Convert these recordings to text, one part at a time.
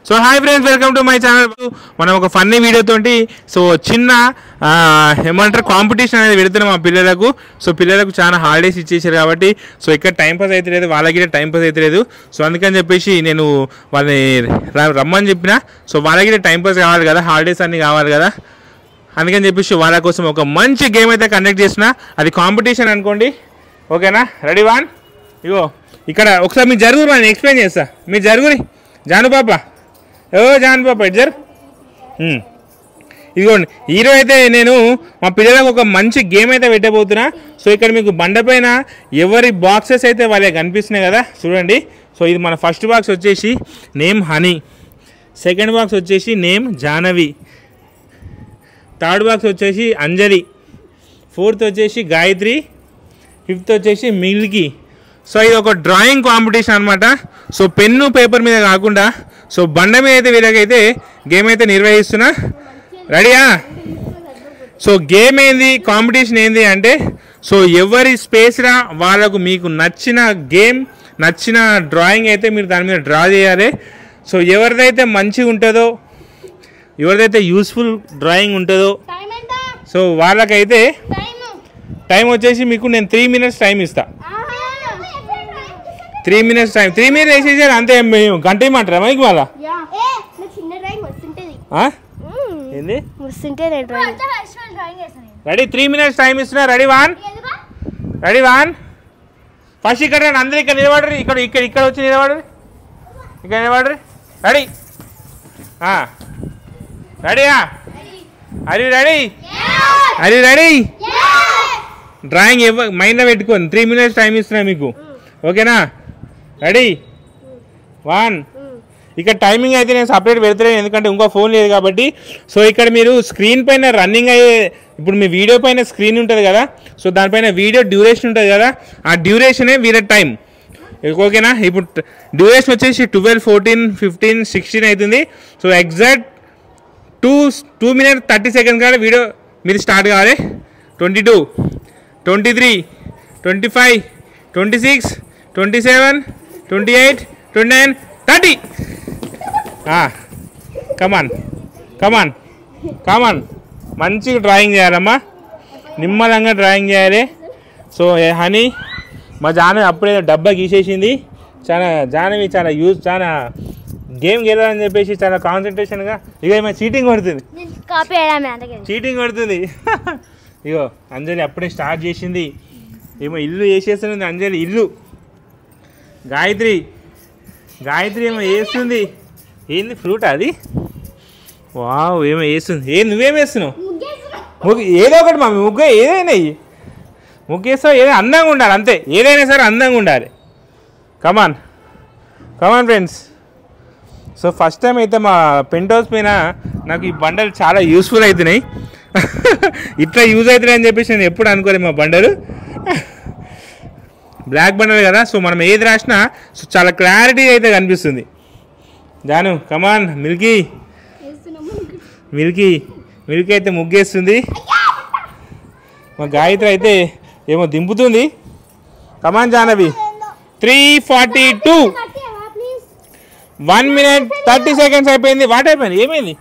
So hi friends, welcome to my channel. మనం ఒక funny వీడియోతోటి so చిన్న ఏమంటారు కాంపిటీషన్ అనేది పెడుతున్నాం మా పిల్లలకు. సో పిల్లలకు చాలా హాలిడేస్ ఇచ్చేసారు కాబట్టి సో ఇక్కడ టైంపాస్ అయితే లేదు, వాళ్ళకి టైంపాస్ అయితే లేదు. సో అందుకని చెప్పేసి నేను వాళ్ళని రమ్మని చెప్పిన. సో వాళ్ళకి టైంపాస్ కావాలి కదా, హాలిడేస్ అన్నీ కావాలి కదా, అందుకని చెప్పేసి వాళ్ళ కోసం ఒక మంచి గేమ్ అయితే కండక్ట్ చేసిన. అది కాంపిటీషన్ అనుకోండి, ఓకేనా? Ready one. ఇగో ఇక్కడ ఒకసారి మీరు జరుగురు, నేను ఎక్స్ప్లెయిన్ చేస్తా. మీరు జరుగురి జాను పాప, జాను పాప ఇద్దరు. ఇదిగోండి, హీరో అయితే నేను మా పిల్లలకు ఒక మంచి గేమ్ అయితే పెట్టబోతున్నా. సో ఇక్కడ మీకు బండపైన ఎవరి బాక్సెస్ అయితే వాళ్ళకి కనిపిస్తున్నాయి కదా, చూడండి. సో ఇది మన ఫస్ట్ బాక్స్ వచ్చేసి నేమ్ హనీ, సెకండ్ బాక్స్ వచ్చేసి నేమ్ జాహ్నవి, థర్డ్ బాక్స్ వచ్చేసి అంజలి, ఫోర్త్ వచ్చేసి గాయత్రి, ఫిఫ్త్ వచ్చేసి మిల్కీ. సో ఇది ఒక డ్రాయింగ్ కాంపిటీషన్ అనమాట. సో పెన్ను పేపర్ మీద కాకుండా సో బండ మీద అయితే వీళ్ళకైతే గేమ్ అయితే నిర్వహిస్తున్నా. రెడీయా? సో గేమ్ ఏంది, కాంపిటీషన్ ఏంది అంటే సో ఎవరి స్పేస్రా వాళ్ళకు మీకు నచ్చిన గేమ్, నచ్చిన డ్రాయింగ్ అయితే మీరు దాని మీద డ్రా చేయాలి. సో ఎవరిదైతే మంచిగా ఉంటుందో, ఎవరిదైతే యూస్ఫుల్ డ్రాయింగ్ ఉంటుందో సో వాళ్ళకైతే టైం వచ్చేసి మీకు నేను 3 minutes టైం ఇస్తా. 3 minutes టైం, 3 minutes వేసేసారు అంతే. గంట ఇమ్మంటారా మైక్ వాళ్ళ? ఏంది రెడీ? 3 minutes టైం ఇస్తున్నా. Ready one, ready one. First ఇక్కడ అందరూ ఇక్కడ నిలబడరు, ఇక్కడ ఇక్కడ ఇక్కడ వచ్చి నిలబడరు, ఇక్కడ నిలబడరు. రెడీ? రెడీయా? అరి రెడీ? అరి రెడీ? డ్రాయింగ్ మైండ్లో పెట్టుకోండి. 3 minutes టైం ఇస్తున్నా మీకు, ఓకేనా? Ready one. ఇక్కడ టైమింగ్ అయితే నేను సపరేట్ పెడతలేను, ఎందుకంటే ఇంకో ఫోన్ లేదు కాబట్టి. సో ఇక్కడ మీరు స్క్రీన్ పైన రన్నింగ్ అయ్యే, ఇప్పుడు మీ వీడియో పైన స్క్రీన్ ఉంటుంది కదా, సో దానిపైన వీడియో డ్యూరేషన్ ఉంటుంది కదా, ఆ డ్యూరేషనే వీళ్ళ టైం, ఓకేనా? ఇప్పుడు డ్యూరేషన్ వచ్చేసి 12, 14, 15, 16 అవుతుంది. సో ఎగ్జాక్ట్ 2 minutes 30 seconds కాదు వీడియో మీరు స్టార్ట్ కావాలి. 22, 23, 25, 26, 27, 28, 29, 30. కమాన్ కమాన్ కమాన్. మంచిగా డ్రాయింగ్ చేయాలమ్మా, నిమ్మలంగా డ్రాయింగ్ చేయాలి. సో హనీ మా జాహ్నవి అప్పుడే డబ్బా గీసేసింది. జాహ్నవి చాలా గేమ్ గెలవాలని చెప్పేసి చాలా కాన్సన్ట్రేషన్గా. ఇక ఏమైనా చీటింగ్ పడుతుంది, చీటింగ్ పడుతుంది. ఇగో అంజలి అప్పుడే స్టార్ట్ చేసింది, ఏమో ఇల్లు వేసేస్తుంది అంజలి, ఇల్లు. గాయత్రి ఏమో వేస్తుంది. ఏంది ఫ్రూట్ అది? వావ్, ఏమో వేస్తుంది. నువ్వేం వేస్తున్నావు? ఏదో ఒకటి మమ్మీ, ముగ్గు ఏదైనా ముగ్గేస్తావు, ఏదైనా అందంగా ఉండాలి అంతే, ఏదైనా సరే అందంగా ఉండాలి. Come on come on friends. So first time అయితే మా పెంట్ హౌస్ పైన నాకు ఈ బండలు చాలా యూస్ఫుల్ అవుతున్నాయి. ఇట్లా యూజ్ అవుతున్నాయి అని చెప్పేసి నేను ఎప్పుడు అనుకోలేదు. మా బండలు బ్లాక్ బండలు కదా, సో మనం ఏది రాసినా సో చాలా క్లారిటీ అయితే కనిపిస్తుంది. జాను కమాన్. మిల్కీ అయితే ముగ్గేస్తుంది. మా గాయత్రి అయితే ఏమో దింపుతుంది. కమాన్ జాహ్నవి. 3:42, 1 minute 30 seconds అయిపోయింది. వాట్ అయిపోయింది? ఏమైంది?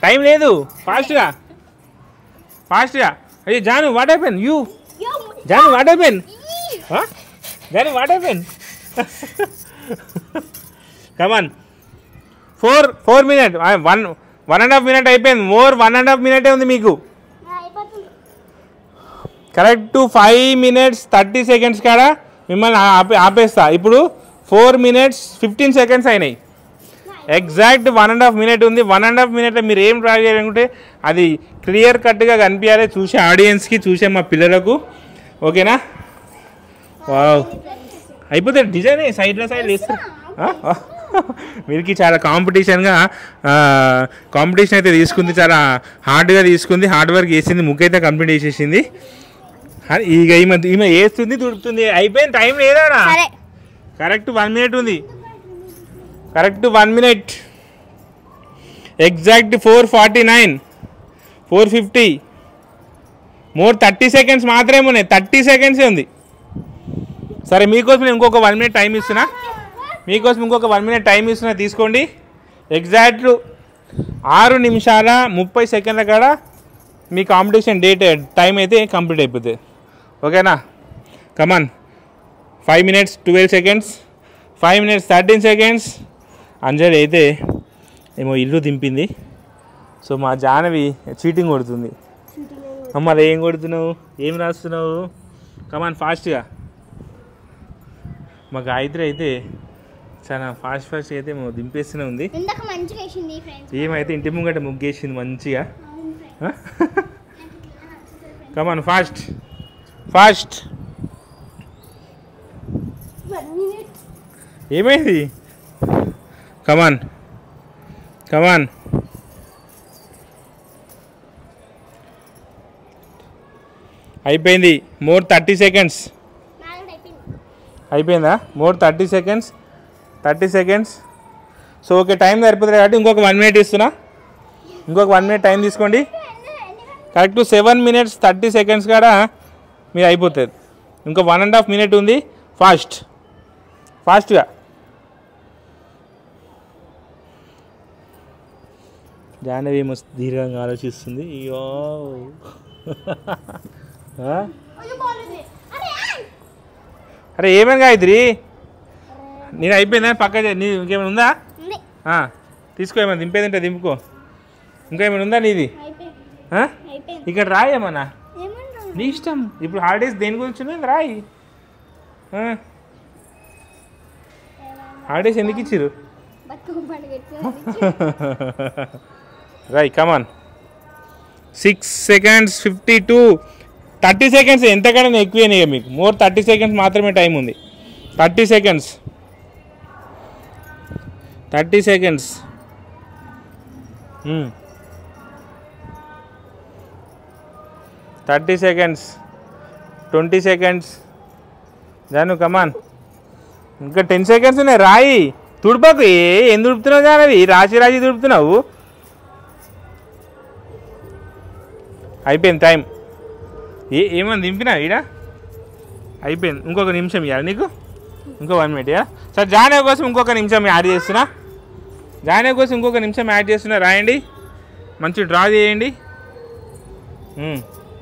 టైం లేదు. ఫాస్ట్గా. అయ్యో జాను, వాట్ అయిపోయింది? జాను వాట్ అయిపోయింది? జాను వాట్ అయిపోయింది? కమాన్. 4 minutes, 1.5 minutes అయిపోయింది. 1.5 minutes ఉంది మీకు. కరెక్ట్ 5 minutes 30 seconds కాడ మిమ్మల్ని ఆపేస్తా. ఇప్పుడు 4 minutes 15 seconds అయినాయి. ఎగ్జాక్ట్ 1.5 minutes ఉంది. 1.5 minutes మీరు ఏం డ్రా చేయాలనుకుంటే అది క్లియర్ కట్గా కనిపించాలి, చూసే ఆడియన్స్కి, చూసే మా పిల్లలకు, ఓకేనా? వావ్, అయిపోతే డిజైన్ సైడ్లో సైడ్ వేస్తారు. వీరికి చాలా కాంపిటీషన్ అయితే తీసుకుంది, చాలా హార్డ్గా తీసుకుంది, హార్డ్ వర్క్ చేసింది, ముగ్గు అయితే కంప్లీట్ చేసేసింది. ఇక ఈమె వేస్తుంది, తుడుపుతుంది. అయిపోయింది, టైం లేదా? కరెక్ట్ 1 minute ఉంది. Correct 1 minute. Exact 4:49, 4:50. More 30 seconds మాత్రమే ఉన్నాయి. 30 seconds ఉంది. సరే, మీకోసం నేను ఇంకొక 1 minute టైం ఇస్తున్నా. తీసుకోండి. ఎగ్జాక్ట్ 6 నిమిషాల 30 సెకండ్ల కాడ మీ కాంపిటీషన్ టైం అయితే కంప్లీట్ అయిపోతుంది. ఓకేనా? కమాన్. 5 minutes 12 seconds, 5 minutes 13 seconds. అంజలి అయితే ఏమో ఇల్లు దింపింది. సో మా జానవి చీటింగ్ కొడుతుంది. అమ్మ ఏం కొడుతున్నావు, ఏం రాస్తున్నావు? కమాన్ ఫాస్ట్గా. మా గాయత్రి అయితే చాలా ఫాస్ట్ అయితే దింపేస్తూనే ఉంది. ఏమైతే ఇంటి ముంగట ముగ్గేసింది మంచిగా. Come on fast fast. ఏమైంది? కమాన్ కమాన్. అయిపోయింది. More 30 seconds. అయిపోయిందా? More 30 seconds. 30 seconds. So okay, time సరిపోతుంది కాబట్టి ఇంకొక 1 minute ఇస్తున్నా. ఇంకొక 1 minute టైం తీసుకోండి. కరెక్ట్ 7 minutes 30 seconds కాడ మీరు అయిపోతుంది. ఇంకా 1.5 minute ఉంది. ఫాస్ట్గా. జాహ్నవి మస్తు దీర్ఘంగా ఆలోచిస్తుంది. అయ్యో అరే ఏమైనా గాయత్రి, నేను అయిపోయిందా? పక్క నీ ఇంకేమైనా ఉందా? తీసుకో. ఏమైనా దింపేదంటే దింపుకో. ఇంకా ఏమైనా ఉందా నీది? ఇక్కడ రాయేమన్నా నీ ఇష్టం. ఇప్పుడు హాలిడేస్ దేని గురించి రాయి. హాలిడేస్ ఎందుకు ఇచ్చిర్రు? Right come on. 6 seconds 52 30 seconds. ఎంతకన్నా ఎక్కువనే మీకు. మోర్ 30 seconds మాత్రమే టైం ఉంది. 30 seconds 30 seconds. 30 seconds 20 seconds. Janu కమాన్. ఇంకా 10 seconds ఉన్నాయి. రాయి. తుడిపకు. ఏం తుడుపుతున్నావు జానవి? రాసి తుడుపుతున్నావు. అయిపోయింది టైం. ఏమన్నా దింపినా ఈడ? అయిపోయింది. ఇంకొక నిమిషం ఇవ్వాలి నీకు. ఇంకో 1 minute. సరే జానవి కోసం ఇంకొక నిమిషం యాడ్ చేస్తున్నా. రాయండి. మంచి డ్రా చేయండి.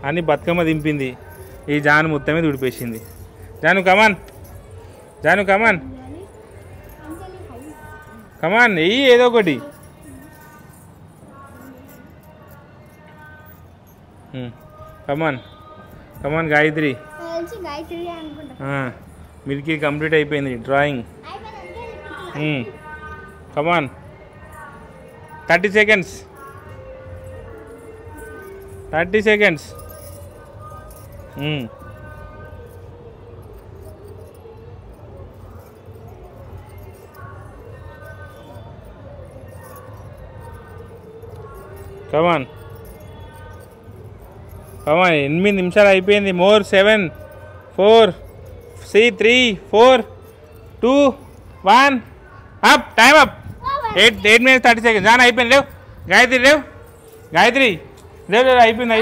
అన్ని బతుకమ్మ దింపింది. ఈ జాను మొత్తమే తుడిపేసింది. జాను కమాన్. కమాన్ వెయ్యి ఏదో ఒకటి. కమాన్ గాయత్రి. మిల్కీ కంప్లీట్ అయిపోయింది drawing. Come on 30 seconds. 30 seconds. Come on 8 నిమిషాలు అయిపోయింది. More 7 4 3 4 2 1 up. Time up. 8 minutes 30 seconds. John అయిపోయింది. లేవు గాయత్రి. లేవు అయిపోయింది.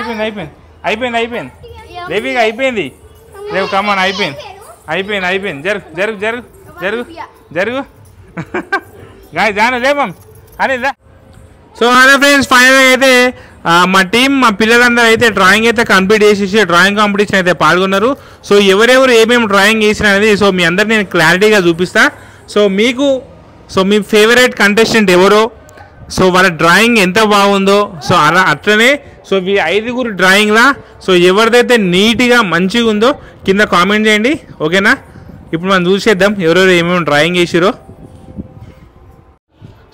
లేవిగా అయిపోయింది. లేవు కమాన్. అయిపోయింది. జరుగు గాయ జాను లేమం అని. సో హలో ఫ్రెండ్స్, ఫైనల్గా అయితే మా టీం మా పిల్లలందరూ అయితే డ్రాయింగ్ అయితే కంప్లీట్ చేసేసి డ్రాయింగ్ కాంపిటీషన్ అయితే పాల్గొన్నారు. సో ఎవరెవరు ఏమేమి డ్రాయింగ్ చేసిన అనేది సో మీ అందరు నేను క్లారిటీగా చూపిస్తా. సో మీకు మీ ఫేవరెట్ కంటెస్టెంట్ ఎవరో, సో వాళ్ళ డ్రాయింగ్ ఎంత బాగుందో, సో అట్లనే సో ఈ 5గురు డ్రాయింగ్లా సో ఎవరిదైతే నీట్గా మంచిగా ఉందో కింద కామెంట్ చేయండి. ఓకేనా? ఇప్పుడు మనం చూసేద్దాం ఎవరెవరు ఏమేమి డ్రాయింగ్ చేసిరో.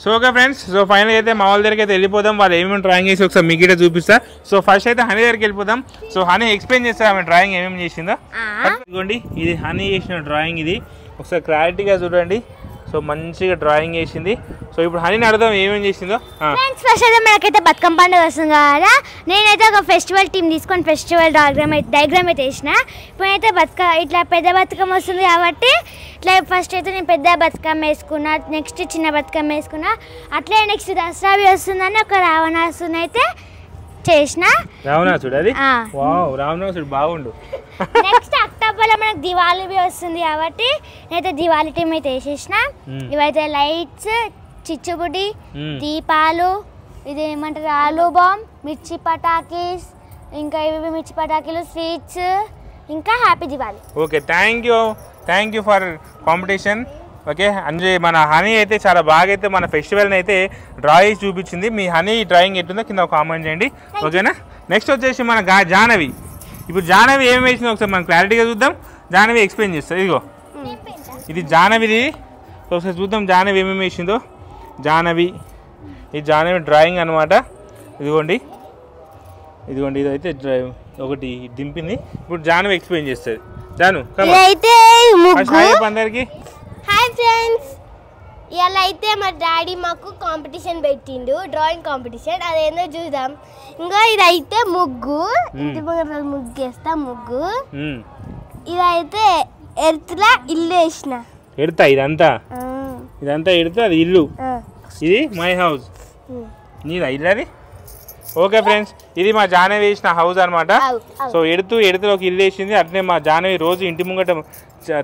So okay friends, so final అయితే మా వాళ్ళ దగ్గరికి అయితే వెళ్ళిపోదాం. వాళ్ళు ఏమేమి డ్రాయింగ్ చేసి ఒకసారి మీకు కూడా చూపిస్తా. సో ఫస్ట్ అయితే హనీ దగ్గరికి వెళ్ళిపోదాం. సో హనీ ఎక్స్ప్లెయిన్ చేస్తా ఆమె డ్రాయింగ్ ఏమేమి చేసిందో. ఇదిగోండి, ఇది హనీ చేసిన డ్రాయింగ్. ఇది ఒకసారి క్లారిటీగా చూడండి. సో మంచిగా డ్రాయింగ్ చేసింది. సో ఇప్పుడు హనీని అడుగుదాం ఏమేమి చేసిందో. ఫస్ట్ అయితే మనకైతే బతుకమ్మ పండుగ వస్తుంది కదా, నేనైతే ఒక ఫెస్టివల్ టీం తీసుకొని ఫెస్టివల్ డయాగ్రామ్ అయితే వేసిన. ఇప్పుడైతే ఇట్లా పెద్ద బతుకమ్మ వస్తుంది కాబట్టి ఇట్లా ఫస్ట్ అయితే నేను పెద్ద బతుకమ్మ వేసుకున్నా, నెక్స్ట్ చిన్న బతుకమ్మ వేసుకున్నా. అట్లే నెక్స్ట్ దసరావి వస్తుందని ఒక రావణాసుని అయితే చేసిన. రావణాసుడు అది రావణాసుడు బాగుండు. నెక్స్ట్ అక్టోబర్ లో మనకు దివాళీ వస్తుంది కాబట్టి నేనైతే దివాళీ టీం అయితే వేసేసిన. ఇవైతే లైట్స్, చిచ్చుబుడి, దీపాలు, ఇది ఏమంటారు ఆలూ బాంబ్, మిర్చి పటాకీస్, ఇంకా ఇవి మిర్చి పటాకీలు, స్వీట్స్, ఇంకా happy Diwali. Okay, thank you for competition. Okay Anjay, మన హనీ అయితే చాలా బాగా అయితే మన ఫెస్టివల్ని అయితే డ్రా చేసి చూపించింది. మీ హనీ డ్రాయింగ్ ఎట్టుందో కింద కామెంట్ చేయండి, ఓకేనా. నెక్స్ట్ వచ్చేసి మన జాహ్నవి. ఇప్పుడు జాహ్నవి ఏమి వేసిందో ఒకసారి మనం క్లారిటీగా చూద్దాం. జాహ్నవి ఎక్స్ప్లెయిన్ చేస్తుంది. ఇదిగో ఇది జాహ్నవిది, ఒకసారి చూద్దాం జాహ్నవి ఏమేమి వేసిందో. ఈ జాహ్నవి డ్రాయింగ్ అనమాట. ఇదిగోండి ఇదైతే ఒకటి దింపింది. ఇప్పుడు జాహ్నవి ఎక్స్ప్లెయిన్ చేస్తుంది. జాను అందరికి హాయ్ ఫ్రెండ్స్, ఇవాళ అయితే మా డాడీ మాకు కాంపిటీషన్ పెట్టిండు, డ్రాయింగ్ కాంపిటీషన్. అదేందో చూద్దాం. ఇంకా ఇదైతే ముగ్గు, ఇంటి ముందు ముగ్గు వేస్తా. ముగ్గు ఇదైతే ఎర్త్లా ఇల్లు వేసిన. ఇదంతా ఎడితే అది ఇల్లు. ఇది మై హౌస్. నీదా ఇల్లు అది? ఓకే ఫ్రెండ్స్, ఇది మా జాహ్నవి వేసిన హౌస్ అనమాట. సో ఎడుతూ ఒక ఇల్లు వేసింది. అట్లనే మా జాహ్నవి రోజు ఇంటి ముంగట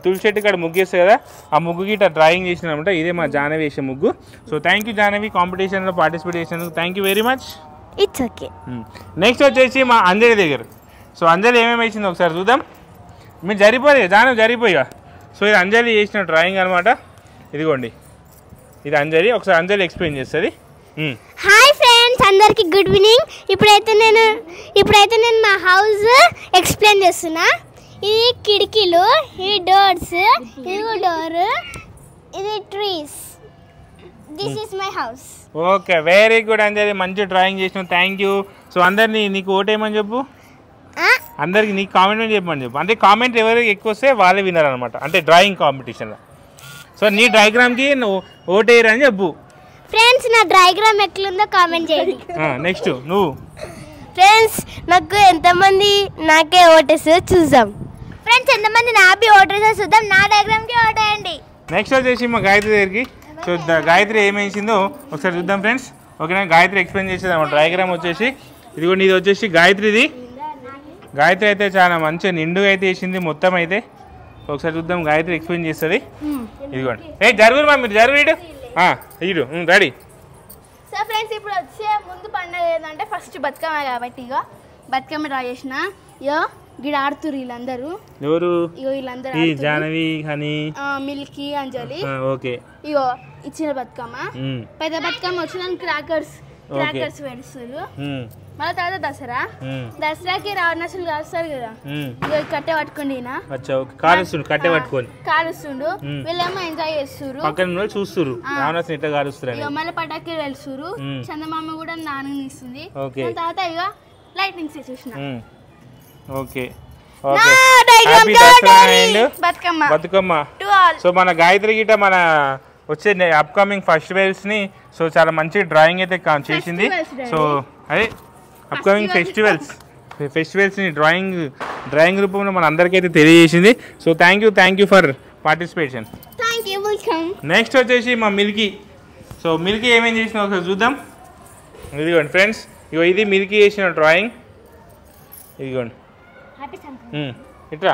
తులసి చెట్టు కాడ ముగ్గు వేస్తుంది కదా, ఆ ముగ్గు గిట్ట డ్రాయింగ్ చేసిన అనమాట. ఇదే మా జాహ్నవి వేసే ముగ్గు. సో థ్యాంక్ యూ జాహ్నవి కాంపిటీషన్లో పార్టిసిపేట్ చేసినందుకు. Thank you very much. It's okay. Next వచ్చేసి మా అంజలి దగ్గర. సో అంజలి ఏమేమి వేసింది ఒకసారి చూద్దాం. మీరు జాహ్నవి జరిగిపోయా. సో ఇది అంజలి చేసిన డ్రాయింగ్ అనమాట. ఇదిగోండి, ఇది అంజలి. ఒకసారి అంజలి ఎక్స్ప్లెయిన్ చేస్తుంది. హాయ్ ఫ్రెండ్స్, అందరికి గుడ్ ఈవినింగ్. ఇప్పుడైతే నేను మా హౌస్ ఎక్స్ప్లెయిన్ చేస్తున్నా. ఇది కిటికీలు, ఇది డోర్స్, ఇది డోర్, ఇది trees. This is my house. Okay, very good Anjali, మంచి డ్రాయింగ్ చేసినావు. Thank you. సో అందరినీ నీకు ఓటేయమని చెప్పు. అందరికి నీకు కామెంట్ చెప్పమని చెప్పు. అంటే కామెంట్ ఎవరికి ఎక్కువ వస్తే వాళ్ళే వినరు అనమాట, అంటే డ్రాయింగ్ కాంపిటీషన్లో. సో నీ డయాగ్రామ్కి నువ్వు ఓటేయరని చెప్పు. ఫ్రెండ్స్, నా డయాగ్రామ్ ఎట్లుందో కామెంట్ చేయండి. నెక్స్ట్ నువ్వు. ఫ్రెండ్స్, నాకు ఎంతమంది నాకే ఓటేసో చూద్దాం. ఫ్రెండ్స్, ఎంతమంది నాపి ఓటేసో చూద్దాం. నా డయాగ్రామ్కి ఓటేయండి. నెక్స్ట్ వచ్చేసి మా గాయత్రి దగ్గరికి. సో గాయత్రి ఏమేసిందో ఒకసారి చూద్దాం ఫ్రెండ్స్, ఓకేనా. గాయత్రి ఎక్స్ప్లెయిన్ చేసేది అన్నమాట. డయాగ్రామ్ వచ్చేసి ఇదిగోండి, ఇది వచ్చేసి గాయత్రిది. గాయత్రి అయితే చాలా మంచిగా నిండుగా అయితే వేసింది మొత్తం అయితే. ఒకసారి చూద్దాం, గాయత్రి ఎక్స్ప్లెయిన్ చేస్తుంది. ఇదిగోండి, జరుగురు మా మీరు జరుగు ఇడు రెడీ. సో ఫ్రెండ్స్, ఇప్పుడు వచ్చే ముందు పండుగ ఏంటంటే ఫస్ట్ బతుకమ్మ కాబట్టి ఇక బతుకమ్మ డ్రా చేసిన. ఇగో గిడ ఆడుతురు వీళ్ళందరూ. ఎవరు? ఇగో వీళ్ళందరూ, జాహ్నవి, హనీ, మిల్కీ, అంజలి. ఓకే, ఇగో ఇచ్చిన బతుకమ్మ. పెద్ద బతుకమ్మ వచ్చిన క్రాకర్స్ పెడుస్తారు. మళ్ళీ తర్వాత దసరాకి రావణాసులు కాస్తారు కదా, ఇగో కట్టె పట్టుకోండి, కాలుస్తుండు. వీళ్ళేమో ఎంజాయ్ చేస్తారు, పక్కన చూస్తారు మళ్ళీ పటాకీలు వెళ్తురు. చందమామ కూడా నాన్న ఇస్తుంది. తర్వాత ఇక లైటింగ్స్ చూసిన. ఓకే, బతుకమ్మ. సో మన గాయత్రి గిట మన వచ్చే అప్కమింగ్ ఫెస్టివల్స్ని సో చాలా మంచి డ్రాయింగ్ అయితే చేసింది. సో అదే అప్కమింగ్ ఫెస్టివల్స్ని డ్రాయింగ్ రూపంలో మన అందరికైతే తెలియజేసింది. So thank you for participation. Next వచ్చేసి మా మిల్కీ. సో మిల్కీ ఏమేం చేసినా ఒకసారి చూద్దాం. ఇదిగోండి ఫ్రెండ్స్, ఇది మిల్కీ చేసిన డ్రాయింగ్. ఇదిగోండి ఇట్లా.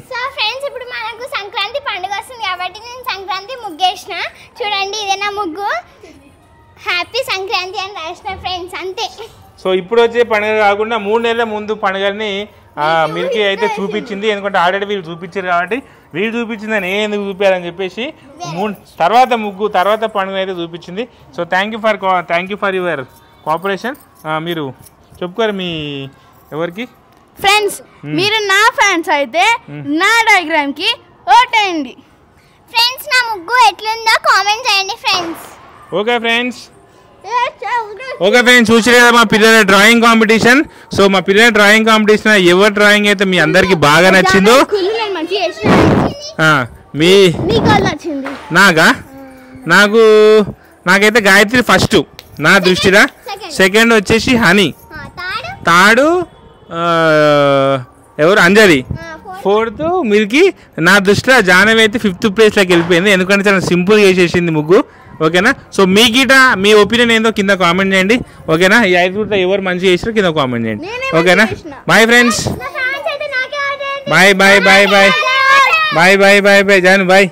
సో ఫ్రెండ్స్, ఇప్పుడు మనకు సంక్రాంతి పండుగ వస్తుంది కాబట్టి నేను సంక్రాంతి ముగ్గేసిన. చూడండి, ఇదే నా ముగ్గు. హ్యాపీ సంక్రాంతి అని రాసిన ఫ్రెండ్స్, అంతే. సో ఇప్పుడు వచ్చే పండుగ కాకుండా 3 నెలల ముందు పండుగని మిల్కీ అయితే చూపించింది. ఎందుకంటే ఆల్రెడీ వీళ్ళు చూపించారు కాబట్టి వీళ్ళు చూపించిందని ఎందుకు చూపించాలని చెప్పేసి తర్వాత పండుగ అయితే చూపించింది. So thank you for your cooperation. మీరు చెప్పుకోరు మీ ఎవరికి ఫ్రెండ్స్, మీరు నా ఫ్రెండ్స్ అయితే నా డయాగ్రామ్ కి ఓటేయండి. ఫ్రెండ్స్, నా ముగ్గు ఎట్లుందో కామెంట్ చేయండి ఫ్రెండ్స్. ఓకే ఫ్రెండ్స్, చూసారు కదా మా పిల్లల డ్రాయింగ్ కాంపిటీషన్. సో మా పిల్లల డ్రాయింగ్ కాంపిటీషన్ ఎవరి డ్రాయింగ్ అయితే మీ అందరికి బాగా నచ్చిందో. నాకైతే గాయత్రి ఫస్ట్ నా దృష్టిలో, సెకండ్ వచ్చేసి హనీ, థర్డ్ ఎవరు అంజలి, ఫోర్త్ మిల్కీ. నా దృష్టిలో జాహ్నవి అయితే 5th ప్లేస్లోకి వెళ్ళిపోయింది, ఎందుకంటే చాలా సింపుల్గా వేసేసింది ముగ్గు. ఓకేనా. సో మీ ఒపీనియన్ ఏందో కింద కామెంట్ చేయండి. ఓకేనా. ఈ 5 ఎవరు మంచిగా చేసారో కింద కామెంట్ చేయండి. ఓకేనా. Bye friends, bye Jaanu, bye.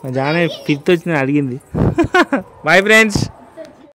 మా జానే ఫిఫ్త్ వచ్చింది అడిగింది. Bye friends.